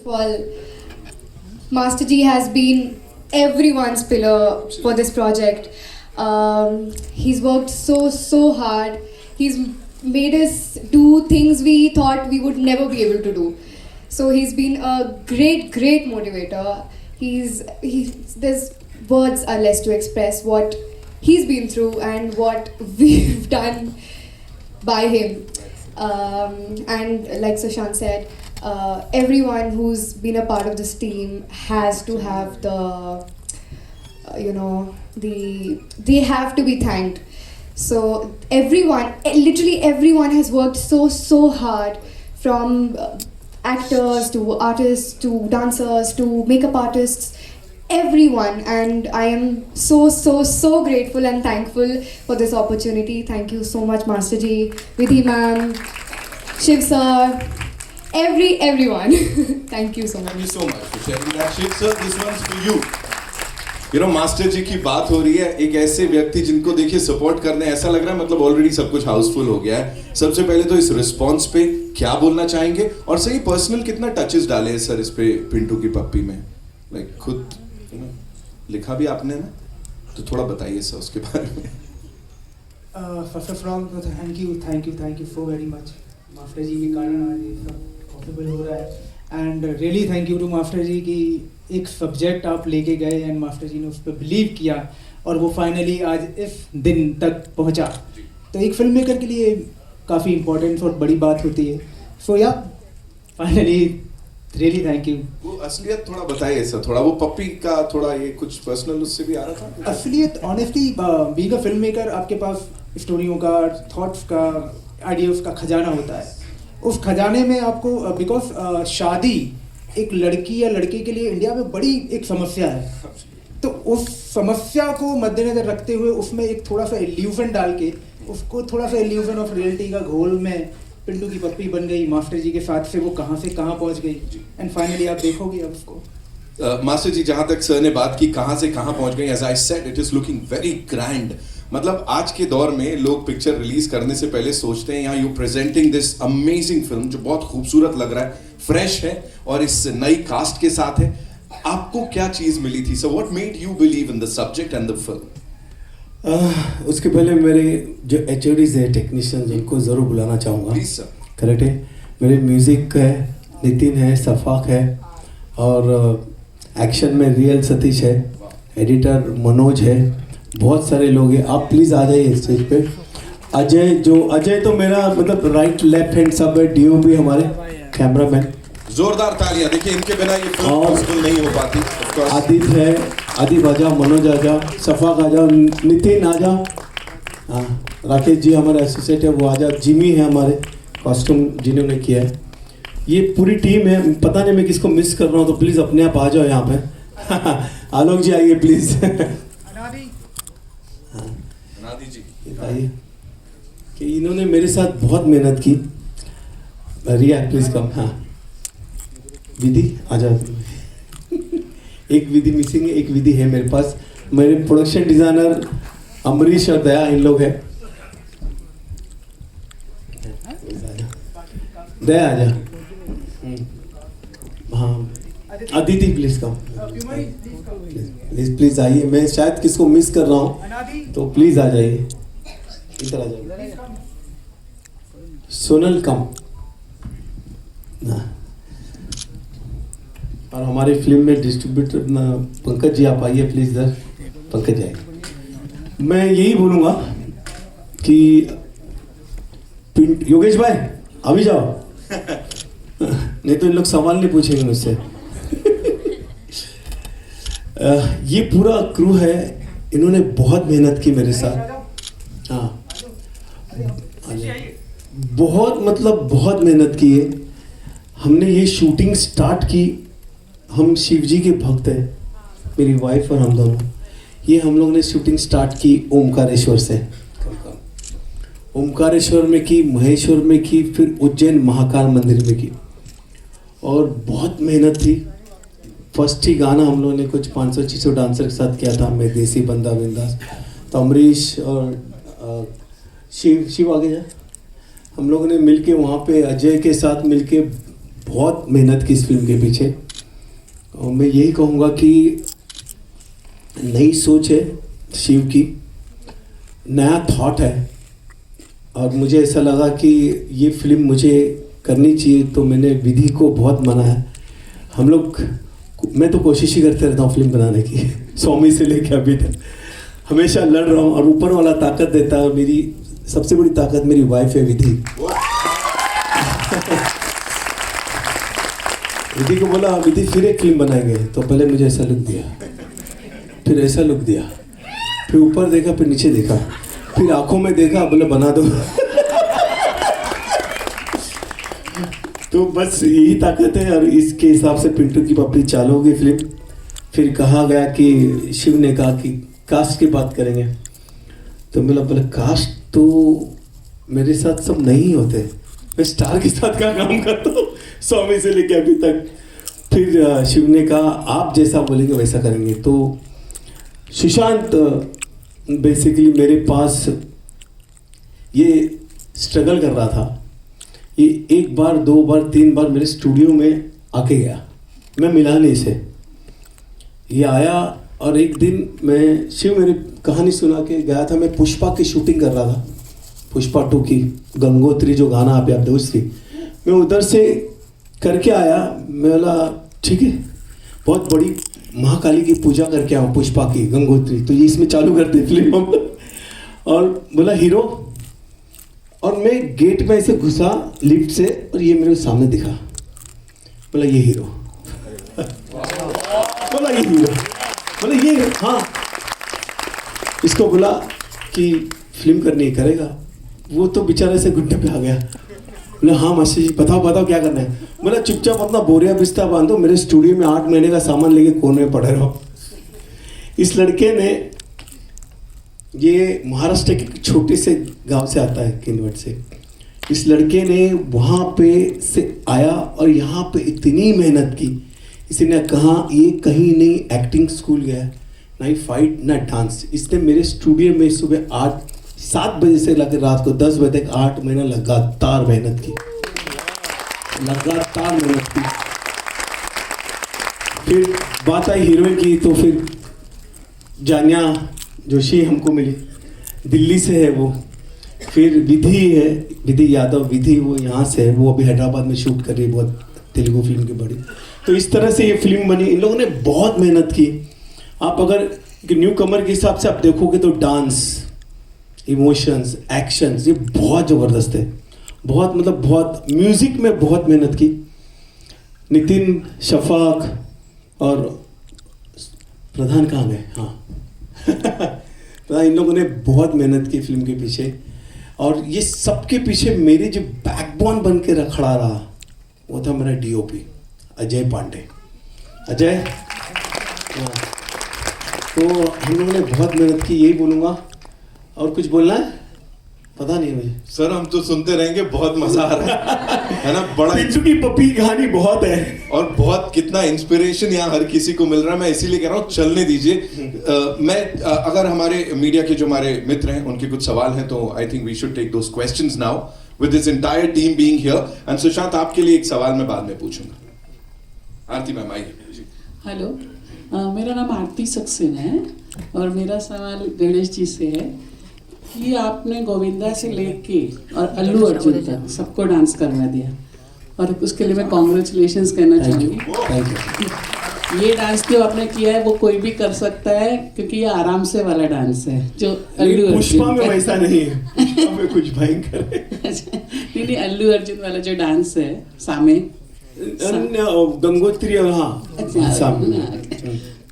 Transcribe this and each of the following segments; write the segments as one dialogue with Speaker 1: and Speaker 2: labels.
Speaker 1: Well, Master G has been everyone's pillar for this project. He's worked so hard. He's made us do things we thought we would never be able to do. So he's been a great motivator. There's words are less to express what he's been through and what we've done by him. And like Sushant said, everyone who's been a part of this team has to have they have to be thanked. So everyone, literally everyone has worked so hard, from actors to artists to dancers to makeup artists, everyone. And I am so grateful and thankful for this opportunity. Thank you so much, Master G, Vidhi ma'am, Shiv sir, everyone. Thank you so much.
Speaker 2: Thank you so much for sharing that. Shiv sir, this one's for you. Master ji की बात हो रही है, एक ऐसे व्यक्ति जिनको देखिए सपोर्ट करने ऐसा लग रहा है मतलब ऑलरेडी सब कुछ हाउसफुल हो गया है. सबसे पहले तो इस रिस्पॉन्स पे क्या बोलना चाहेंगे, और सही पर्सनल कितना टचेस डाले हैं सर इस पे पिंटू की पप्पी में, लाइक खुद लिखा भी आपने ना, तो थोड़ा बताइए सर उसके बारे में.
Speaker 3: First of all thank you so very much. Master ji के कारण आज ये सब पॉसिबल हो रहा है. And really thank you to master ji की एक सब्जेक्ट आप लेके गए एंड मास्टर जी ने उस पर बिलीव किया और वो फाइनली आज इस दिन तक पहुंचा. तो एक फिल्म मेकर के लिए काफ़ी इम्पोर्टेंट और बड़ी बात होती है. सो या फाइनली रियली थैंक यू.
Speaker 2: वो असलियत थोड़ा बताइए सर, थोड़ा वो पप्पी का थोड़ा ये कुछ पर्सनल उससे भी आ रहा था.
Speaker 3: असलियत honestly being a film maker आपके पास स्टोरियों का, थॉट्स का, आइडियाज़ का खजाना होता है. उस खजाने में आपको बिकॉज शादी एक लड़की या लड़के के लिए इंडिया में बड़ी एक समस्या है. तो उस समस्या को मद्देनजर रखते हुए उसमें एक थोड़ा सा इल्यूजन डाल के उसको थोड़ा सा इल्यूजन ऑफ रियलिटी का घोल में पिंटू की पप्पी बन गई मास्टर जी के साथ. से वो कहाँ से कहाँ पहुँच गई एंड फाइनली आप देखोगे अब उसको.
Speaker 2: मास्टर जी जहाँ तक सर ने बात की कहाँ से कहाँ पहुँच गई, as I said it is looking very grand. मतलब आज के दौर में लोग पिक्चर रिलीज करने से पहले सोचते हैं यहाँ you presenting this amazing film जो बहुत खूबसूरत लग रहा है, फ्रेश है और इस नई कास्ट के साथ है. आपको क्या चीज मिली थी sir, what made you believe in the subject and the film?
Speaker 4: उसके पहले मेरे जो एचओडीज है टेक्नीशियन जिनको ज़रूर बुलाना चाहूँगा.
Speaker 2: Please sir.
Speaker 4: करेक्ट है. मेरे म्यूज़िक है नितिन है, सफाक है, और एक्शन में रियल सतीश है, एडिटर मनोज है, बहुत सारे लोग हैं. आप प्लीज़ आ जाइए स्टेज पे. अजय तो मेरा मतलब राइट लेफ्ट हैंड सब है, डीओपी हमारे कैमरामैन.
Speaker 2: जोरदार तालियां. देखिए इनके बिना ये फिल्म पॉसिबल नहीं हो पाती.
Speaker 4: आदित्य है, आदित्य आजा, मनोज आजा, सफाक आजा, नितिन आजा, हाँ राकेश जी हमारे एसोसिएट है वो आजा, जिमी है हमारे कॉस्ट्यूम जिन्होंने किया है. ये पूरी टीम है. पता नहीं मैं किसको मिस कर रहा हूँ, तो प्लीज़ अपने आप आ जाओ यहाँ पे. आलोक जी आइए प्लीज़.
Speaker 2: अनादि जी
Speaker 4: बताइए कि इन्होंने मेरे साथ बहुत मेहनत की. रिया प्लीज कम. हाँ विधि आ जाओ. एक विधि मिसिंग है, एक विधि है मेरे पास. मेरे प्रोडक्शन डिजाइनर अमरीश और दया इन लोग है. दया आ जा. हाँ अदिति प्लीज कम. प्लीज आइए. मैं शायद किसको मिस कर रहा हूँ तो प्लीज आ जाइए. इधर आ जाइए. सोनल कम. और हमारी फिल्म में डिस्ट्रीब्यूटर पंकज जी आप आइए प्लीज. इधर पंकज जी आइए. मैं यही बोलूँगा कि योगेश भाई अभी जाओ. नहीं तो इन लोग सवाल नहीं पूछेंगे मुझसे. ये पूरा क्रू है, इन्होंने बहुत मेहनत की मेरे साथ. हाँ बहुत मेहनत की है. हमने ये शूटिंग स्टार्ट की, हम शिव जी के भक्त हैं, मेरी वाइफ और हम दोनों. ये हम लोग ने शूटिंग स्टार्ट की ओमकारेश्वर से. ओमकारेश्वर में की, महेश्वर में की, फिर उज्जैन महाकाल मंदिर में की, और बहुत मेहनत थी. फर्स्ट ही गाना हम लोगों ने कुछ 500-600 डांसर के साथ किया था. मैं देसी बंदा बिंदास, तो अमरीश और शिव आगे जा. हम लोगों ने मिलके वहाँ पे अजय के साथ मिलके बहुत मेहनत की इस फिल्म के पीछे, और मैं यही कहूँगा कि नई सोच है शिव की, नया थॉट है, और मुझे ऐसा लगा कि ये फिल्म मुझे करनी चाहिए, तो मैंने विधि को बहुत मनाया। हम लोग, मैं तो कोशिश ही करते रहता हूँ फिल्म बनाने की स्वामी से लेकर अभी तक हमेशा लड़ रहा हूँ, और ऊपर वाला ताकत देता है, और मेरी सबसे बड़ी ताकत मेरी वाइफ है विधि। विधि को बोला विधि फिर एक फिल्म बनाएंगे, तो पहले मुझे ऐसा लुक दिया, फिर ऐसा लुक दिया, फिर ऊपर देखा, फिर नीचे देखा, फिर आंखों में देखा, बोले बना दो। तो बस यही ताकत है, और इसके हिसाब से पिंटू की पपड़ी चालू होगी फिल्म। फिर कहा गया कि शिव ने कहा कि कास्ट की बात करेंगे, तो मैं बोला कास्ट तो मेरे साथ सब नहीं होते, मैं स्टार के साथ क्या काम करता हूँ स्वामी से लेके अभी तक। फिर शिव ने कहा आप जैसा बोलेंगे वैसा करेंगे। तो सुशांत बेसिकली मेरे पास ये स्ट्रगल कर रहा था, ये एक बार, दो बार, तीन बार मेरे स्टूडियो में आके गया, मैं मिला नहीं इसे। ये आया और एक दिन मैं, शिव मेरी कहानी सुना के गया था, मैं पुष्पा की शूटिंग कर रहा था, पुष्पा 2 की, गंगोत्री जो गाना आप याद है उसकी। मैं उधर से करके आया, मैं बोला ठीक है, बहुत बड़ी महाकाली की पूजा करके आऊँ पुष्पा की, गंगोत्री, तो ये इसमें चालू कर दे फिल्म। और बोला हीरो, और मैं गेट में ऐसे घुसा लिफ्ट से, और ये मेरे सामने दिखा, बोला ये हीरो। बोला ये हीरो, बोला ये, हाँ। इसको बोला कि फिल्म करनी है, करेगा? वो तो बेचारे से घुटने पे आ गया। बोला हाँ मास्टर जी बताओ क्या करना है। बोला चुपचाप अपना बोरिया बिस्तर बांधो, मेरे स्टूडियो में 8 महीने का सामान लेके कोने में पड़े रहो। इस लड़के ने, ये महाराष्ट्र के छोटे से गांव से आता है, किन्नौर से। इस लड़के ने वहाँ पे से आया और यहाँ पे इतनी मेहनत की, इसी ने कहा ये कहीं नहीं एक्टिंग स्कूल गया, ना ही फाइट ना डांस। इसने मेरे स्टूडियो में सुबह 7 बजे से लेकर रात को 10 बजे तक 8 महीना लगातार मेहनत की, लगातार मेहनत की। फिर बात आई हीरोइन की, तो फिर जानिया जोशी हमको मिली, दिल्ली से है वो। फिर विधि है, विधि यादव, विधि वो यहाँ से है, वो अभी हैदराबाद में शूट कर रही है, बहुत तेलुगु फिल्म की बड़ी। तो इस तरह से ये फिल्म बनी। इन लोगों ने बहुत मेहनत की। आप अगर न्यू कमर के हिसाब से आप देखोगे तो डांस, इमोशंस, एक्शंस, ये बहुत ज़बरदस्त है, बहुत मतलब बहुत। म्यूज़िक में बहुत मेहनत की। नितिन, शफाक और प्रधान कहाँ गए? हाँ प्रधान, इन लोगों ने बहुत मेहनत की फिल्म के पीछे। और ये सबके पीछे मेरी जो बैकबोन बन के खड़ा रहा वो था मेरा डीओपी अजय पांडे। अजय, तो हम लोगों ने बहुत मेहनत की, यही बोलूँगा। और कुछ बोलना है? पता नहीं मुझे।
Speaker 2: सर हम तो सुनते रहेंगे, बहुत मजा आ रहा है ना। बड़ा
Speaker 4: पिंटू की पपी कहानी बहुत है,
Speaker 2: और बहुत कितना इंस्पिरेशन यहाँ हर किसी को मिल रहा है। मैं इसीलिए कह रहा हूँ चलने दीजिए। अगर हमारे मीडिया के जो हमारे मित्र हैं उनके कुछ सवाल हैं, तो I think we should take those questions now with this entire team being here. And Sushant, आपके लिए एक सवाल मैं बाद में पूछूंगा। आरती मैम आइए।
Speaker 5: हेलो, मेरा नाम आरती सक्सेना है और मेरा सवाल गणेश जी से है कि आपने गोविंदा से लेके और अल्लू अर्जुन तक सबको डांस करवा दिया, और उसके लिए मैं कॉन्ग्रेचुलेशंस कहना चाहूँगी।
Speaker 4: Thank you.
Speaker 5: ये डांस जो आपने किया है वो कोई भी कर सकता है, क्योंकि ये आराम से वाला डांस है जो अल्लू
Speaker 4: पुष्पा
Speaker 5: अर्जुन
Speaker 4: में
Speaker 5: का।
Speaker 4: वैसा नहीं है, पुष्पा में कुछ भयंकर है।
Speaker 5: नहीं, अल्लू अर्जुन वाला जो डांस है सामे,
Speaker 4: गंगोत्री, हाँ
Speaker 5: अच्छा,
Speaker 4: सामने।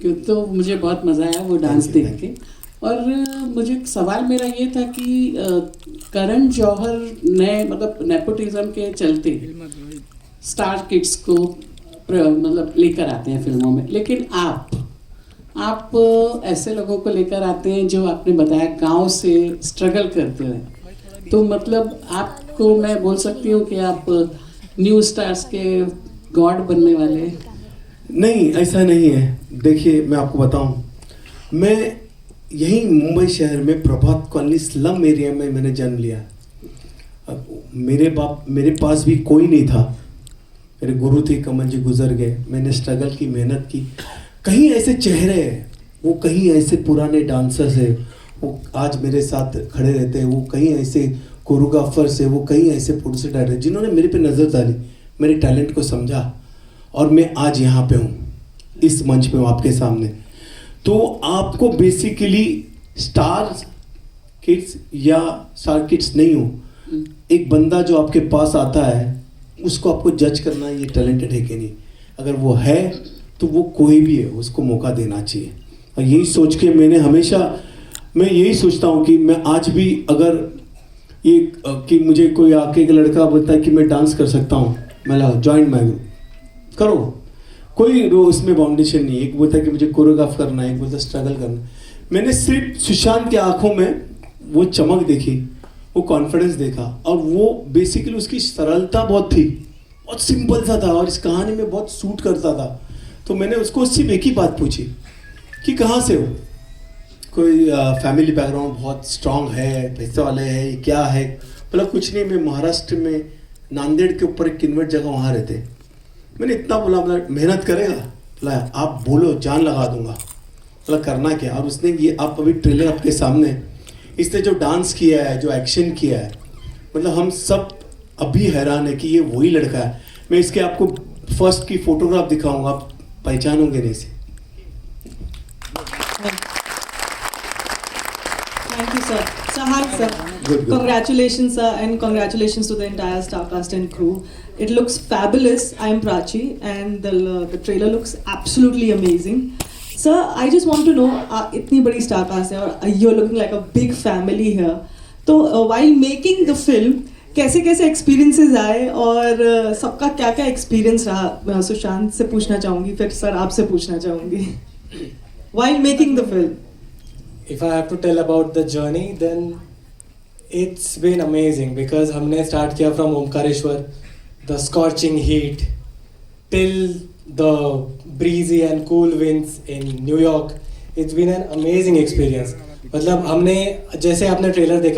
Speaker 5: क्यों, तो मुझे बहुत मजा आया वो डांस देख के। और मुझे सवाल मेरा ये था कि करण जौहर ने मतलब नेपोटिज्म के चलते स्टार किड्स को मतलब लेकर आते हैं फिल्मों में, लेकिन आप ऐसे लोगों को लेकर आते हैं जो आपने बताया गांव से स्ट्रगल करते हैं। तो मतलब आपको मैं बोल सकती हूँ कि आप न्यू स्टार्स के गॉड बनने वाले?
Speaker 4: नहीं, ऐसा नहीं है। देखिए मैं आपको बताऊं, मैं यहीं मुंबई शहर में प्रभात कॉलोनी स्लम एरिया में मैंने जन्म लिया। अब मेरे पास भी कोई नहीं था, मेरे गुरु थे, कमल जी गुजर गए, मैंने स्ट्रगल की, मेहनत की। कहीं ऐसे चेहरे हैं, वो कहीं ऐसे पुराने डांसर्स है, वो आज मेरे साथ खड़े रहते हैं, वो कहीं ऐसे कोरियोग्राफर्स है, वो कहीं ऐसे प्रोड्यूसर है जिन्होंने मेरे पे नज़र डाली, मेरे टैलेंट को समझा, और मैं आज यहाँ पे हूँ, इस मंच पे हूँ आपके सामने। तो आपको बेसिकली स्टार किड्स या स्टार किड्स नहीं हो, एक बंदा जो आपके पास आता है उसको आपको जज करना है ये टैलेंटेड है कि नहीं। अगर वो है तो वो कोई भी है, उसको मौका देना चाहिए। और यही सोच के मैंने हमेशा, मैं यही सोचता हूँ कि मैं आज भी अगर ये कि मुझे कोई आके एक लड़का बोलता है कि मैं डांस कर सकता हूँ, मैं लगा ज्वाइन माय ग्रुप, करो, कोई उसमें बाउंडेशन नहीं है। एक बोलता है कि मुझे कोरियोग्राफ करना है, एक बोलता है स्ट्रगल करना है। मैंने सिर्फ सुशांत की आंखों में वो चमक देखी, वो कॉन्फिडेंस देखा, और वो बेसिकली उसकी सरलता बहुत थी, बहुत सिंपल सा था और इस कहानी में बहुत सूट करता था। तो मैंने उसको सिर्फ एक ही बात पूछी कि कहाँ से हो, कोई फैमिली बैकग्राउंड बहुत स्ट्रांग है, पैसे वाले हैं, क्या है? बोला कुछ नहीं, मैं महाराष्ट्र में नांदेड़ के ऊपर एक किन्वट जगह वहाँ रहते। मैंने इतना बोला, मेहनत करेगा? बोला आप बोलो, जान लगा दूंगा। बोला करना क्या? और उसने ये, आप अभी ट्रेलर आपके सामने, इसने जो डांस किया है, जो एक्शन किया है, मतलब हम सब अभी हैरान है कि ये वही लड़का है। मैं इसके आपको फर्स्ट की फोटोग्राफ दिखाऊंगा, आप पहचानोगे नहीं इसे।
Speaker 6: Thank you, sir. So, hi, sir.
Speaker 4: Good.
Speaker 6: Congratulations, sir, and congratulations to the entire star cast and crew. It looks fabulous. I am Prachi, and the trailer looks absolutely amazing. Sir, I just want to know, इतनी बड़ी star cast है और you're looking like a big family here. तो while making the film, कैसे कैसे experiences आए और सबका क्या क्या experience रहा? सुशांत से पूछना चाहूँगी, फिर सर आपसे पूछना चाहूँगी. While making the film.
Speaker 7: If I have to tell about the journey, then it's been amazing because हमने start किया from Omkareshwar, the scorching heat, till the breezy and cool winds in New York. It's been an amazing experience. मतलब हमने, जैसे आपने trailer देखा